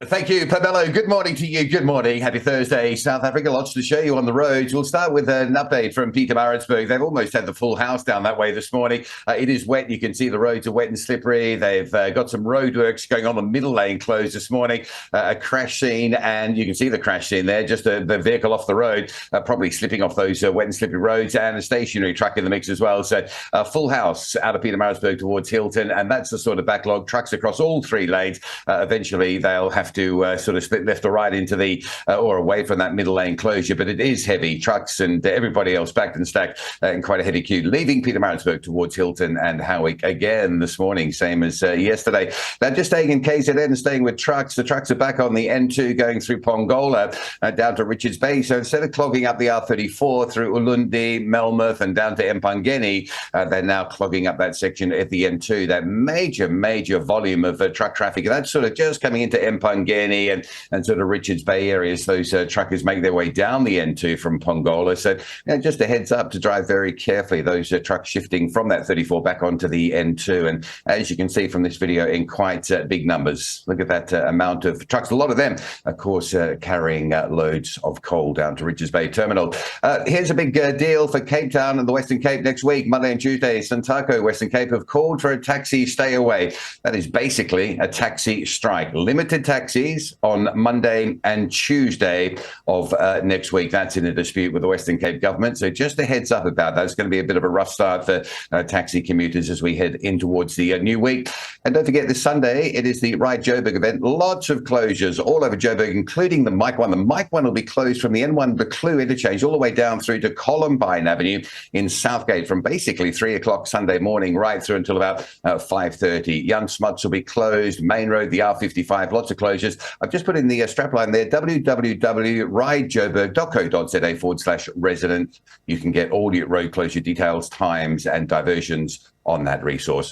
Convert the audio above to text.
Thank you, Pamela. Good morning to you. Good morning. Happy Thursday, South Africa. Lots to show you on the roads. We'll start with an update from Petersburgh. They've almost had the full house down that way this morning. It is wet. You can see the roads are wet and slippery. They've got some roadworks going on. The middle lane closed this morning. A crash scene, and you can see the crash scene there. Just the vehicle off the road, probably slipping off those wet and slippery roads, and a stationary truck in the mix as well. So full house out of Petersburgh towards Hilton, and that's the sort of backlog. Trucks across all three lanes. Eventually, they'll have to sort of split left or right into the or away from that middle lane closure, but it is heavy. Trucks and everybody else backed and stacked in quite a heavy queue, leaving Petersburgh towards Hilton and Howick again this morning, same as yesterday. Now, just staying in KZN and staying with trucks, the trucks are back on the N2 going through Pongola down to Richards Bay. So instead of clogging up the R34 through Ulundi, Melmoth and down to Mpangeni, they're now clogging up that section at the N2. That major volume of truck traffic, and that's sort of just coming into Mpangeni and sort of Richards Bay areas. Those truckers make their way down the N2 from Pongola. So just a heads up to drive very carefully. Those trucks shifting from that 34 back onto the N2. And as you can see from this video, in quite big numbers. Look at that amount of trucks. A lot of them, of course, carrying loads of coal down to Richards Bay Terminal. Here's a big deal for Cape Town and the Western Cape next week. Monday and Tuesday, Santaco, Western Cape have called for a taxi stay away. That is basically a taxi strike. Limited taxis on Monday and Tuesday of next week. That's in a dispute with the Western Cape government. So just a heads up about that. It's going to be a bit of a rough start for taxi commuters as we head in towards the new week. And don't forget, this Sunday, it is the Ride Joburg event. Lots of closures all over Joburg, including the Mike 1. The Mike 1 will be closed from the N1 Beclue interchange all the way down through to Columbine Avenue in Southgate from basically 3 o'clock Sunday morning right through until about 5:30. Jan Smuts will be closed. Main Road, the R55, lots of closures. I've just put in the strapline there, www.ridejoburg.co.za/resident. You can get all your road closure details, times and diversions on that resource.